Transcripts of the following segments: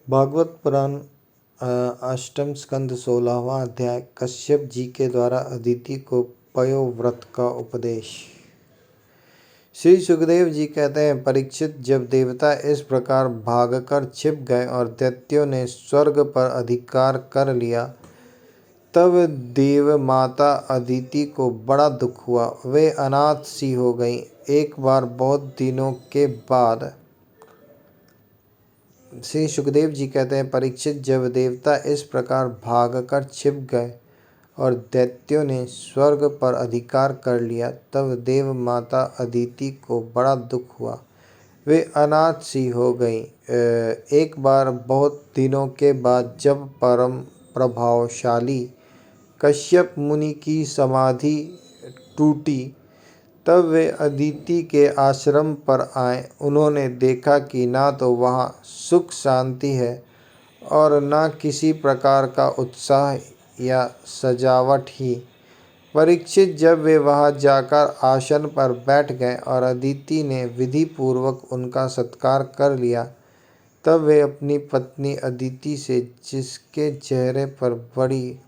भागवत पुराण अष्टम स्कंद 16वां अध्याय। कश्यप जी के द्वारा अदिति को पयोव्रत का उपदेश। श्री सुखदेव जी कहते हैं, परीक्षित, जब देवता इस प्रकार भागकर छिप गए और दैत्यों ने स्वर्ग पर अधिकार कर लिया, तब देव माता अदिति को बड़ा दुख हुआ। वे अनाथ सी हो गईं। एक बार बहुत दिनों के बाद श्री सुखदेव जी कहते हैं, परीक्षित, जब देवता इस प्रकार भागकर छिप गए और दैत्यों ने स्वर्ग पर अधिकार कर लिया, तब देव माता अदिति को बड़ा दुख हुआ। वे अनाथ सी हो गईं। एक बार बहुत दिनों के बाद जब परम प्रभावशाली कश्यप मुनि की समाधि टूटी, तब वे अदिति के आश्रम पर आए। उन्होंने देखा कि ना तो वहाँ सुख शांति है और न किसी प्रकार का उत्साह या सजावट ही। परीक्षित, जब वे वहाँ जाकर आसन पर बैठ गए और अदिति ने विधि पूर्वक उनका सत्कार कर लिया, तब वे अपनी पत्नी अदिति से, जिसके चेहरे पर बड़ी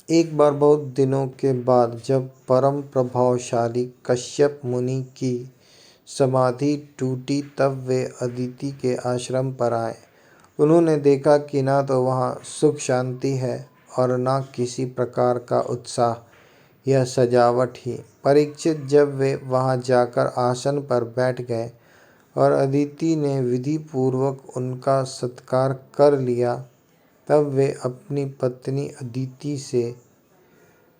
एक बार बहुत दिनों के बाद जब परम प्रभावशाली कश्यप मुनि की समाधि टूटी, तब वे अदिति के आश्रम पर आए। उन्होंने देखा कि ना तो वहाँ सुख शांति है और न किसी प्रकार का उत्साह या सजावट ही। परीक्षित, जब वे वहाँ जाकर आसन पर बैठ गए और अदिति ने विधि पूर्वक उनका सत्कार कर लिया, तब वे अपनी पत्नी अदिति से,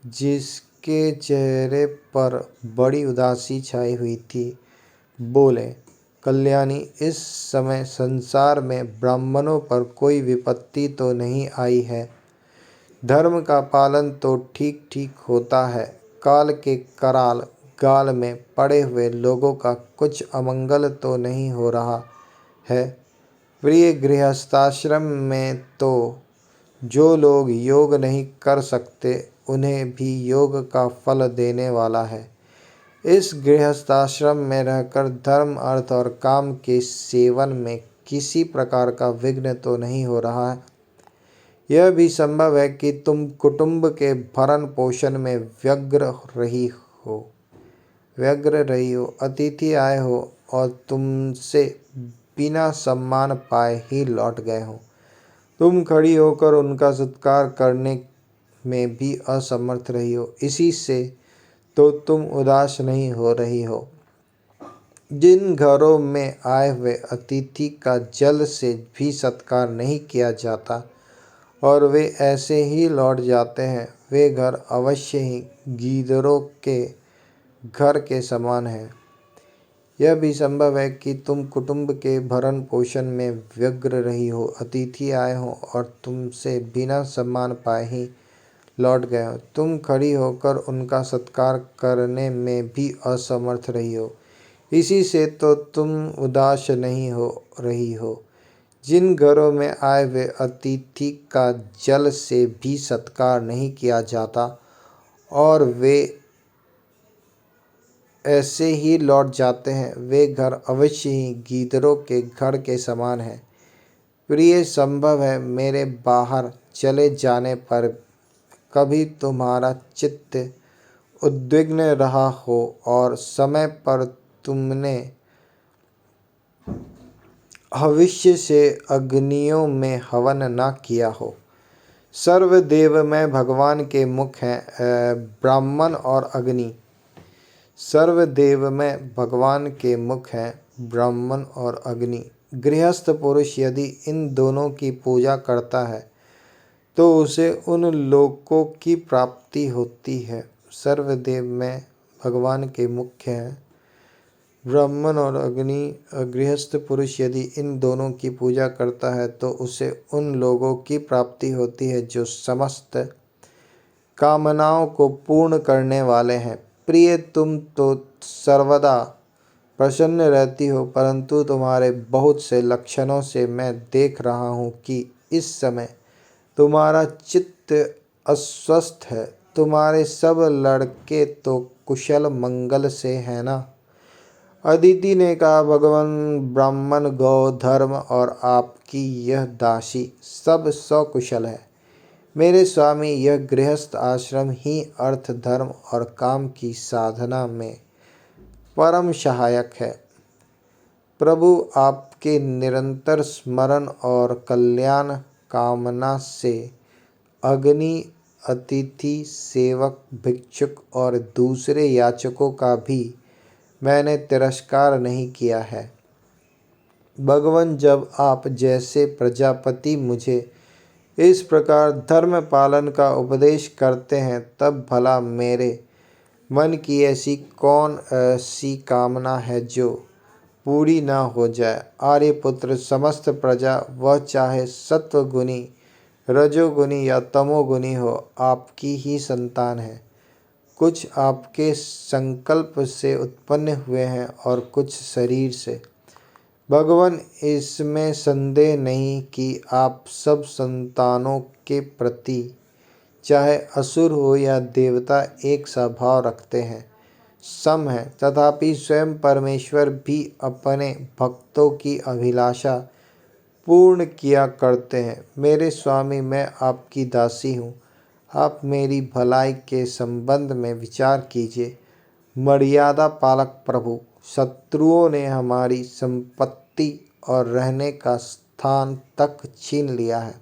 जिसके चेहरे पर बड़ी उदासी छाई हुई थी, बोले, कल्याणी, इस समय संसार में ब्राह्मणों पर कोई विपत्ति तो नहीं आई है? धर्म का पालन तो ठीक ठीक होता है। काल के कराल गाल में पड़े हुए लोगों का कुछ अमंगल तो नहीं हो रहा है? प्रिय, गृहस्थाश्रम में तो जो लोग योग नहीं कर सकते, उन्हें भी योग का फल देने वाला है। इस गृहस्थाश्रम में रहकर धर्म, अर्थ और काम के सेवन में किसी प्रकार का विघ्न तो नहीं हो रहा है। यह भी संभव है कि तुम कुटुंब के भरण पोषण में व्यग्र रही हो, अतिथि आए हो और तुमसे बिना सम्मान पाए ही लौट गए हो। तुम खड़ी होकर उनका सत्कार करने में भी असमर्थ रही हो। इसी से तो तुम उदास नहीं हो रही हो। जिन घरों में आए हुए अतिथि का जल से भी सत्कार नहीं किया जाता और वे ऐसे ही लौट जाते हैं, वे घर अवश्य ही गीदड़ों के घर के समान है। यह भी संभव है कि तुम कुटुंब के भरण पोषण में व्यग्र रही हो, अतिथि आए हो और तुमसे बिना सम्मान पाए ही लौट गए हो। तुम खड़ी होकर उनका सत्कार करने में भी असमर्थ रही हो। इसी से तो तुम उदास नहीं हो रही हो। जिन घरों में आए हुए अतिथि का जल से भी सत्कार नहीं किया जाता और वे ऐसे ही लौट जाते हैं, वे घर अवश्य ही गीदड़ों के घर के समान है। प्रिय, संभव है मेरे बाहर चले जाने पर कभी तुम्हारा चित्त उद्विग्न रहा हो और समय पर तुमने भविष्य से अग्नियों में हवन न किया हो। सर्वदेवमय भगवान के मुख हैं ब्राह्मण और अग्नि। सर्वदेवमय भगवान के मुख हैं ब्राह्मण और अग्नि। गृहस्थ पुरुष यदि इन दोनों की पूजा करता है तो उसे उन लोकों की प्राप्ति होती है। सर्वदेवमय भगवान के मुख्य हैं ब्राह्मण और अग्नि। गृहस्थ पुरुष यदि इन दोनों की पूजा करता है तो उसे उन लोगों की प्राप्ति होती है जो समस्त कामनाओं को पूर्ण करने वाले हैं। प्रिय, तुम तो सर्वदा प्रसन्न रहती हो, परंतु तुम्हारे बहुत से लक्षणों से मैं देख रहा हूँ कि इस समय तुम्हारा चित्त अस्वस्थ है। तुम्हारे सब लड़के तो कुशल मंगल से हैं ना? अदिति ने कहा, भगवान, ब्राह्मण, गौ, धर्म और आपकी यह दासी सब सकुशल है। मेरे स्वामी, यह गृहस्थ आश्रम ही अर्थ, धर्म और काम की साधना में परम सहायक है। प्रभु आपके निरंतर स्मरण और कल्याण कामना से अग्नि, अतिथि, सेवक, भिक्षुक और दूसरे याचकों का भी मैंने तिरस्कार नहीं किया है। भगवान, जब आप जैसे प्रजापति मुझे इस प्रकार धर्म पालन का उपदेश करते हैं, तब भला मेरे मन की ऐसी कौन सी कामना है जो पूरी न हो जाए। आर्यपुत्र, समस्त प्रजा, वह चाहे सत्वगुणी, रजोगुणी या तमोगुणी हो, आपकी ही संतान है। कुछ आपके संकल्प से उत्पन्न हुए हैं और कुछ शरीर से। भगवान, इसमें संदेह नहीं कि आप सब संतानों के प्रति, चाहे असुर हो या देवता, एक सा भाव रखते हैं, सम है। तथापि स्वयं परमेश्वर भी अपने भक्तों की अभिलाषा पूर्ण किया करते हैं। मेरे स्वामी, मैं आपकी दासी हूँ। आप मेरी भलाई के संबंध में विचार कीजिए। मर्यादा पालक प्रभु, शत्रुओं ने हमारी संपत्ति और रहने का स्थान तक छीन लिया है।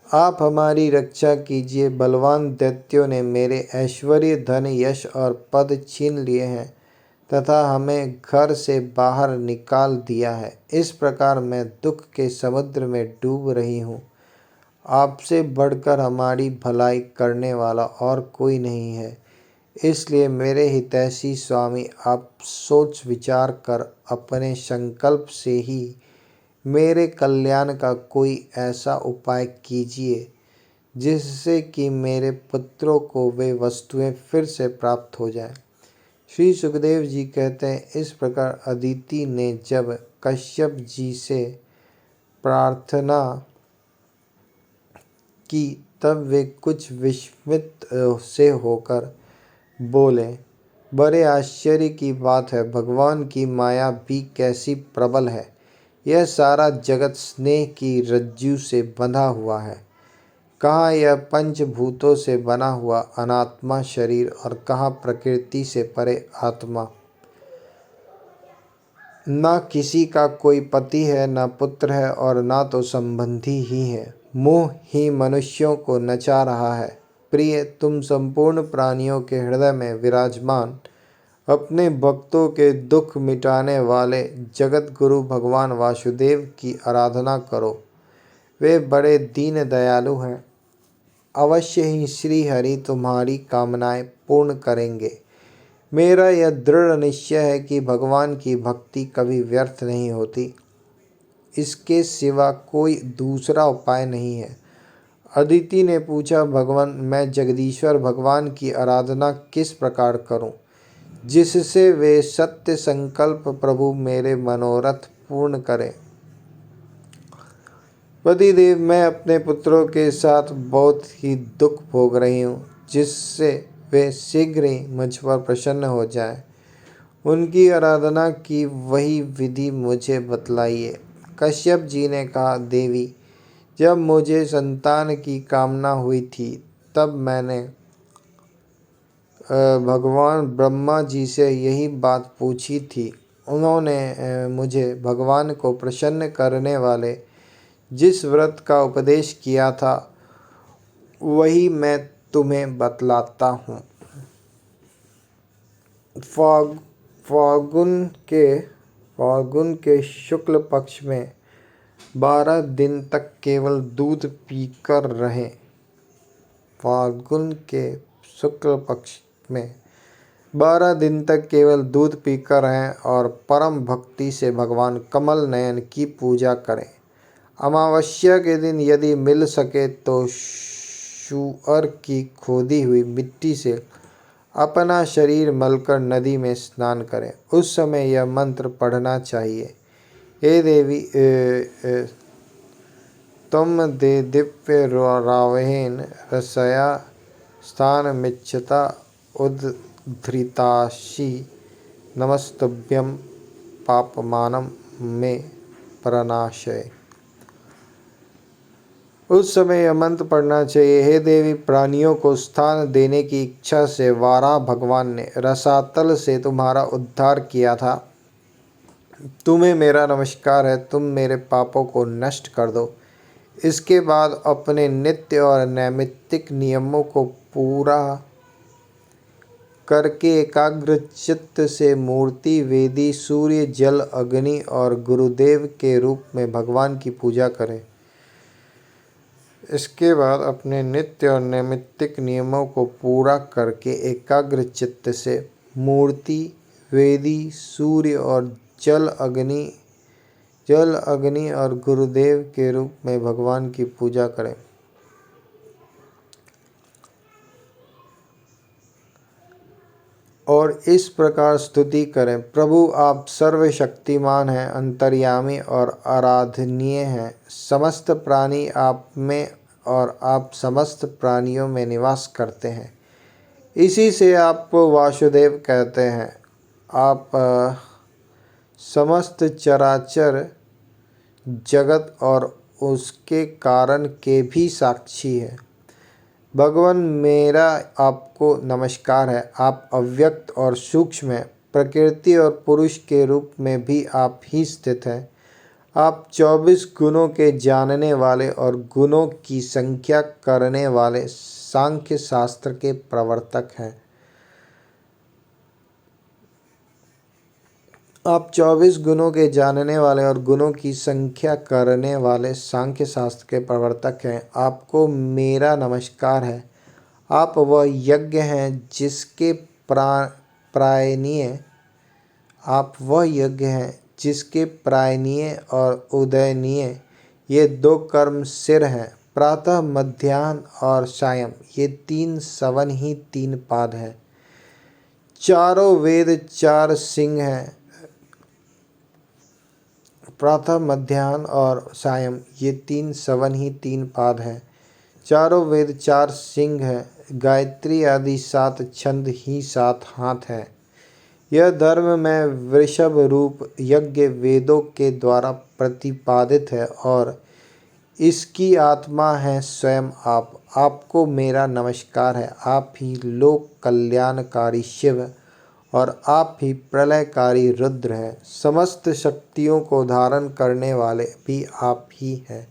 आप हमारी रक्षा कीजिए। बलवान दैत्यों ने मेरे ऐश्वर्य, धन, यश और पद छीन लिए हैं तथा हमें घर से बाहर निकाल दिया है। इस प्रकार मैं दुख के समुद्र में डूब रही हूँ। आपसे बढ़कर हमारी भलाई करने वाला और कोई नहीं है। इसलिए मेरे हितैषी स्वामी, आप सोच विचार कर अपने संकल्प से ही मेरे कल्याण का कोई ऐसा उपाय कीजिए जिससे कि मेरे पुत्रों को वे वस्तुएं फिर से प्राप्त हो जाएं। श्री सुखदेव जी कहते हैं, इस प्रकार अदिति ने जब कश्यप जी से प्रार्थना की, तब वे कुछ विस्मित से होकर बोले, बड़े आश्चर्य की बात है, भगवान की माया भी कैसी प्रबल है। यह सारा जगत स्नेह की रज्जु से बंधा हुआ है। कहाँ यह पंचभूतों से बना हुआ अनात्मा शरीर और कहाँ प्रकृति से परे आत्मा। न किसी का कोई पति है, न पुत्र है और न तो संबंधी ही है। मोह ही मनुष्यों को नचा रहा है। प्रिय, तुम संपूर्ण प्राणियों के हृदय में विराजमान अपने भक्तों के दुख मिटाने वाले जगत गुरु भगवान वासुदेव की आराधना करो। वे बड़े दीन दयालु हैं। अवश्य ही श्री हरि तुम्हारी कामनाएं पूर्ण करेंगे। मेरा यह दृढ़ निश्चय है कि भगवान की भक्ति कभी व्यर्थ नहीं होती। इसके सिवा कोई दूसरा उपाय नहीं है। अदिति ने पूछा, भगवान, मैं जगदीश्वर भगवान की आराधना किस प्रकार करूं, जिससे वे सत्य संकल्प प्रभु मेरे मनोरथ पूर्ण करें। पतिदेव, मैं अपने पुत्रों के साथ बहुत ही दुख भोग रही हूँ, जिससे वे शीघ्र ही मुझ पर प्रसन्न हो जाएं। उनकी आराधना की वही विधि मुझे बतलाइए। कश्यप जी ने कहा, देवी, जब मुझे संतान की कामना हुई थी, तब मैंने भगवान ब्रह्मा जी से यही बात पूछी थी। उन्होंने मुझे भगवान को प्रसन्न करने वाले जिस व्रत का उपदेश किया था, वही मैं तुम्हें बतलाता हूँ। फागुन के शुक्ल पक्ष में 12 दिन तक केवल दूध पीकर रहें। फागुन के शुक्ल पक्ष में 12 दिन तक केवल दूध पीकर रहें और परम भक्ति से भगवान कमल नयन की पूजा करें। अमावस्या के दिन यदि मिल सके तो सूअर की खोदी हुई मिट्टी से अपना शरीर मलकर नदी में स्नान करें। उस समय यह मंत्र पढ़ना चाहिए। हे देवी तुम दे दिव्य रावेन रसया स्थान मिच्छता उद्धृताशी नमस्तभ्यम पापमानम में प्रणाशय। उस समय यह मंत्र पढ़ना चाहिए। हे देवी, प्राणियों को स्थान देने की इच्छा से वाराह भगवान ने रसातल से तुम्हारा उद्धार किया था। तुम्हें मेरा नमस्कार है। तुम मेरे पापों को नष्ट कर दो। इसके बाद अपने नित्य और नैमित्तिक नियमों को पूरा करके एकाग्र चित्त से मूर्ति, वेदी, सूर्य, जल, अग्नि और गुरुदेव के रूप में भगवान की पूजा करें। इसके बाद अपने नित्य और नैमित्तिक नियमों को पूरा करके एकाग्र चित्त से मूर्ति, वेदी, सूर्य और जल, अग्नि और गुरुदेव के रूप में भगवान की पूजा करें। और इस प्रकार स्तुति करें, प्रभु आप सर्वशक्तिमान हैं, अंतर्यामी और आराधनीय हैं। समस्त प्राणी आप में और आप समस्त प्राणियों में निवास करते हैं। इसी से आपको वासुदेव कहते हैं। आप समस्त चराचर जगत और उसके कारण के भी साक्षी हैं। भगवान, मेरा आपको नमस्कार है। आप अव्यक्त और सूक्ष्म हैं। प्रकृति और पुरुष के रूप में भी आप ही स्थित हैं। आप 24 गुणों के जानने वाले और गुणों की संख्या करने वाले सांख्य शास्त्र के प्रवर्तक हैं। आप 24 गुणों के जानने वाले और गुणों की संख्या करने वाले सांख्य शास्त्र के प्रवर्तक हैं। आपको मेरा नमस्कार है। आप वह यज्ञ हैं जिसके प्रायणीय और उदयनीय ये 2 कर्म सिर हैं। प्रातः, मध्याह्न और सायं ये 3 सवन ही 3 पाद हैं। चारों वेद 4 सिंह हैं। प्रातः, मध्याह्न और सायं ये 3 सवन ही 3 पाद हैं। चारों वेद 4 सिंह हैं। गायत्री आदि 7 छंद ही 7 हाथ हैं। यह धर्म में वृषभ रूप यज्ञ वेदों के द्वारा प्रतिपादित है और इसकी आत्मा है स्वयं आप। आपको मेरा नमस्कार है। आप ही लोक कल्याणकारी शिव और आप ही प्रलयकारी रुद्र हैं। समस्त शक्तियों को धारण करने वाले भी आप ही हैं।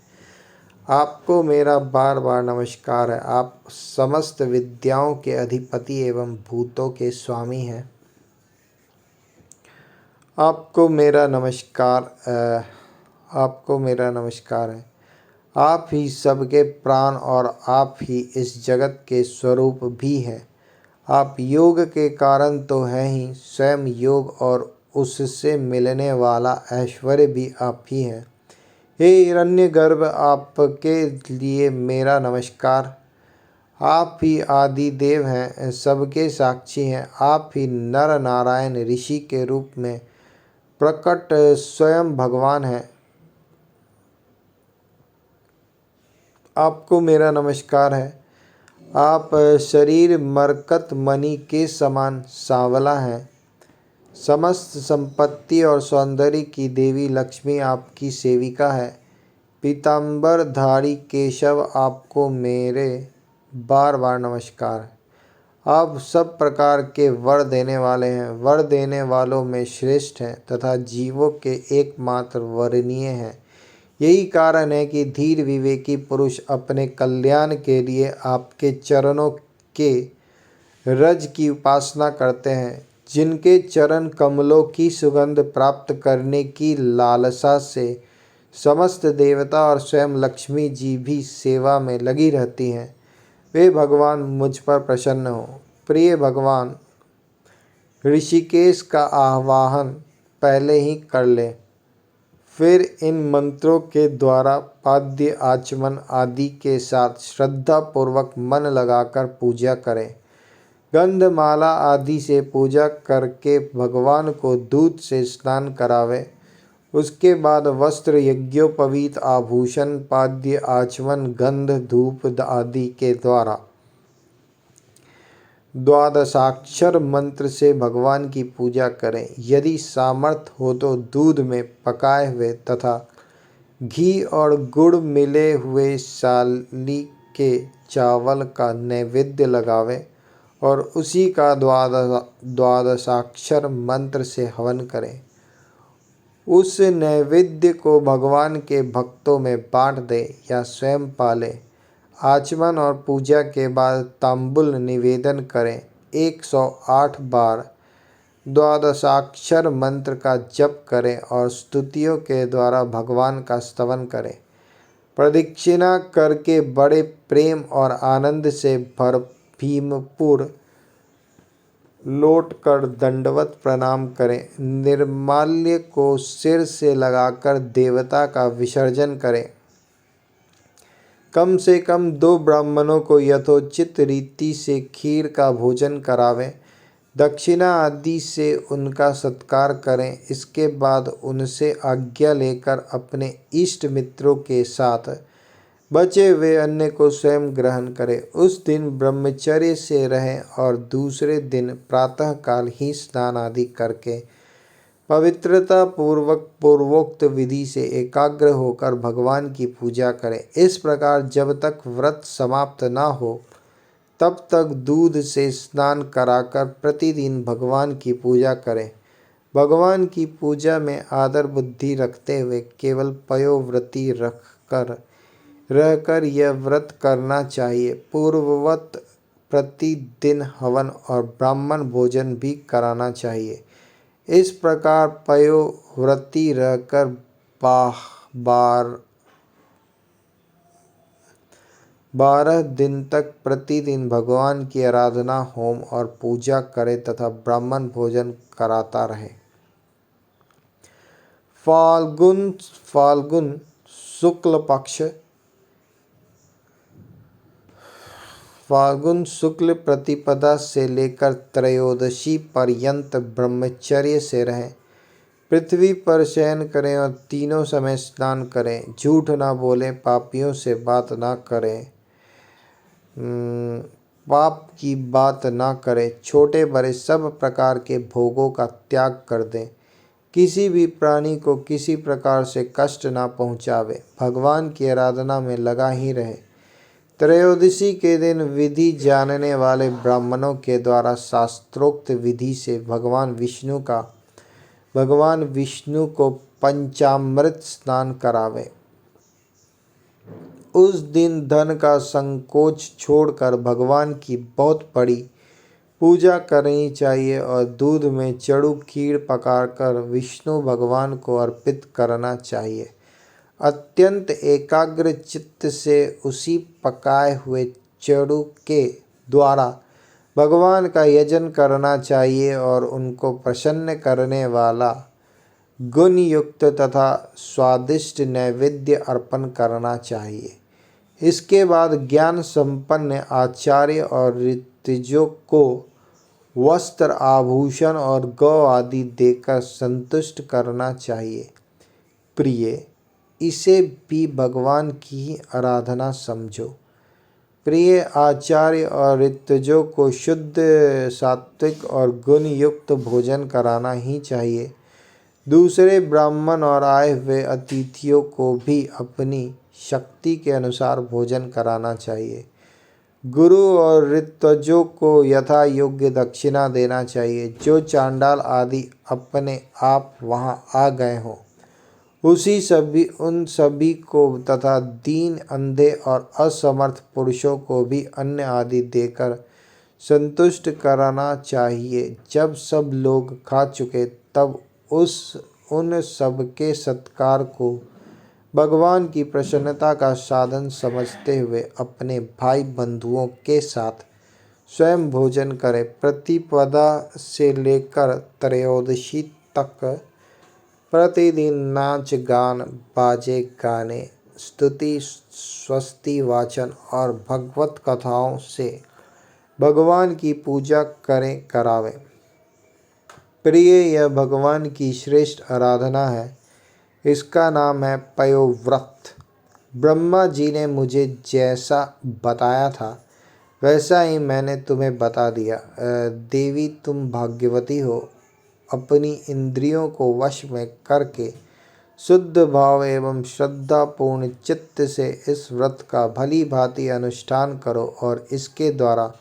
आपको मेरा बार बार नमस्कार है। आप समस्त विद्याओं के अधिपति एवं भूतों के स्वामी हैं। आपको मेरा नमस्कार है। आप ही सबके प्राण और आप ही इस जगत के स्वरूप भी हैं। आप योग के कारण तो हैं ही, स्वयं योग और उससे मिलने वाला ऐश्वर्य भी आप ही हैं। हे हिरण्यगर्भ, आपके लिए मेरा नमस्कार। आप ही आदि देव हैं, सबके साक्षी हैं। आप ही नर नारायण ऋषि के रूप में प्रकट स्वयं भगवान हैं। आपको मेरा नमस्कार है। आप शरीर मरकत मणि के समान सांवला हैं। समस्त संपत्ति और सौंदर्य की देवी लक्ष्मी आपकी सेविका है। पीतांबर धारी केशव, आपको मेरे बार बार नमस्कार। आप सब प्रकार के वर देने वाले हैं। वर देने वालों में श्रेष्ठ हैं तथा जीवों के एकमात्र वरणीय हैं। यही कारण है कि धीर विवेकी पुरुष अपने कल्याण के लिए आपके चरणों के रज की उपासना करते हैं। जिनके चरण कमलों की सुगंध प्राप्त करने की लालसा से समस्त देवता और स्वयं लक्ष्मी जी भी सेवा में लगी रहती हैं, वे भगवान मुझ पर प्रसन्न हो। प्रिय भगवान, ऋषिकेश का आवाहन पहले ही कर ले, फिर इन मंत्रों के द्वारा पाद्य आचमन आदि के साथ श्रद्धा पूर्वक मन लगाकर पूजा करें। गंधमाला आदि से पूजा करके भगवान को दूध से स्नान करावे। उसके बाद वस्त्र, यज्ञोपवीत, आभूषण, पाद्य, आचमन, गंध, धूप आदि के द्वारा द्वादशाक्षर मंत्र से भगवान की पूजा करें। यदि सामर्थ्य हो तो दूध में पकाए हुए तथा घी और गुड़ मिले हुए साली के चावल का नैवेद्य लगावें और उसी का द्वादशाक्षर मंत्र से हवन करें। उस नैवेद्य को भगवान के भक्तों में बांट दे या स्वयं पाले। आचमन और पूजा के बाद तांबुल निवेदन करें। 108 बार द्वादशाक्षर मंत्र का जप करें और स्तुतियों के द्वारा भगवान का स्तवन करें। प्रदक्षिणा करके बड़े प्रेम और आनंद से भीमपुर लौटकर दंडवत प्रणाम करें। निर्माल्य को सिर से लगाकर देवता का विसर्जन करें। कम से कम 2 ब्राह्मणों को यथोचित रीति से खीर का भोजन करावें। दक्षिणा आदि से उनका सत्कार करें। इसके बाद उनसे आज्ञा लेकर अपने इष्ट मित्रों के साथ बचे हुए अन्न को स्वयं ग्रहण करें। उस दिन ब्रह्मचर्य से रहें और दूसरे दिन प्रातःकाल ही स्नान आदि करके पवित्रता पूर्वक पूर्वोक्त विधि से एकाग्र होकर भगवान की पूजा करें। इस प्रकार जब तक व्रत समाप्त न हो तब तक दूध से स्नान कराकर प्रतिदिन भगवान की पूजा करें। भगवान की पूजा में आदर बुद्धि रखते हुए केवल पयोव्रती रहकर यह व्रत करना चाहिए। पूर्ववत प्रतिदिन हवन और ब्राह्मण भोजन भी कराना चाहिए। इस प्रकार पयोव्रती रहकर 12 दिन तक प्रतिदिन भगवान की आराधना, होम और पूजा करे तथा ब्राह्मण भोजन कराता रहे। फाल्गुन शुक्ल पक्ष फाल्गुन शुक्ल प्रतिपदा से लेकर त्रयोदशी पर्यंत ब्रह्मचर्य से रहें। पृथ्वी पर शयन करें और तीनों समय स्नान करें। झूठ न बोलें, पापियों से बात न करें, पाप की बात न करें। छोटे बड़े सब प्रकार के भोगों का त्याग कर दें। किसी भी प्राणी को किसी प्रकार से कष्ट न पहुँचावे। भगवान की आराधना में लगा ही रहे। त्रयोदशी के दिन विधि जानने वाले ब्राह्मणों के द्वारा शास्त्रोक्त विधि से भगवान विष्णु को पंचामृत स्नान करावे। उस दिन धन का संकोच छोड़कर भगवान की बहुत बड़ी पूजा करनी चाहिए और दूध में चड़ू खीर पकाकर विष्णु भगवान को अर्पित करना चाहिए। अत्यंत एकाग्र चित्त से उसी पकाए हुए चड़ू के द्वारा भगवान का यजन करना चाहिए और उनको प्रसन्न करने वाला गुण युक्त तथा स्वादिष्ट नैवेद्य अर्पण करना चाहिए। इसके बाद ज्ञान संपन्न आचार्य और ऋत्विजों को वस्त्र, आभूषण और गौ आदि देकर संतुष्ट करना चाहिए। प्रिय, इसे भी भगवान की आराधना समझो। प्रिय आचार्य और ऋत्विजों को शुद्ध, सात्विक और गुण युक्त भोजन कराना ही चाहिए। दूसरे ब्राह्मण और आए हुए अतिथियों को भी अपनी शक्ति के अनुसार भोजन कराना चाहिए। गुरु और ऋत्विजों को यथा योग्य दक्षिणा देना चाहिए। जो चांडाल आदि अपने आप वहां आ गए हों उन सभी को तथा दीन, अंधे और असमर्थ पुरुषों को भी अन्न आदि देकर संतुष्ट कराना चाहिए। जब सब लोग खा चुके तब उन सबके सत्कार को भगवान की प्रसन्नता का साधन समझते हुए अपने भाई बंधुओं के साथ स्वयं भोजन करें। प्रतिपदा से लेकर त्रयोदशी तक प्रतिदिन नाच गान, बाजे गाने, स्तुति, स्वस्ति वाचन और भगवत कथाओं से भगवान की पूजा करें करावें। प्रिय, यह भगवान की श्रेष्ठ आराधना है। इसका नाम है पयोव्रत। ब्रह्मा जी ने मुझे जैसा बताया था वैसा ही मैंने तुम्हें बता दिया। देवी, तुम भाग्यवती हो। अपनी इंद्रियों को वश में करके शुद्ध भाव एवं श्रद्धापूर्ण चित्त से इस व्रत का भली भांति अनुष्ठान करो और इसके द्वारा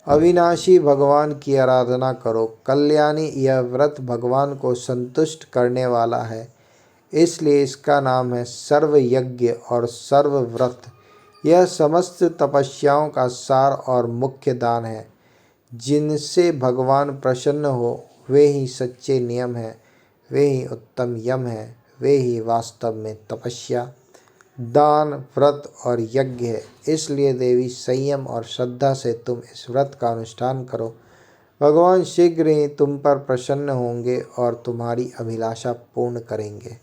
अविनाशी भगवान की आराधना करो। कल्याणी, यह व्रत भगवान को संतुष्ट करने वाला है, इसलिए इसका नाम है सर्व यज्ञ और सर्व व्रत। यह समस्त तपस्याओं का सार और मुख्य दान है। जिनसे भगवान प्रसन्न हो वे ही सच्चे नियम हैं, वे ही उत्तम यम हैं, वे ही वास्तव में तपस्या, दान, व्रत और यज्ञ है। इसलिए देवी, संयम और श्रद्धा से तुम इस व्रत का अनुष्ठान करो। भगवान शीघ्र ही तुम पर प्रसन्न होंगे और तुम्हारी अभिलाषा पूर्ण करेंगे।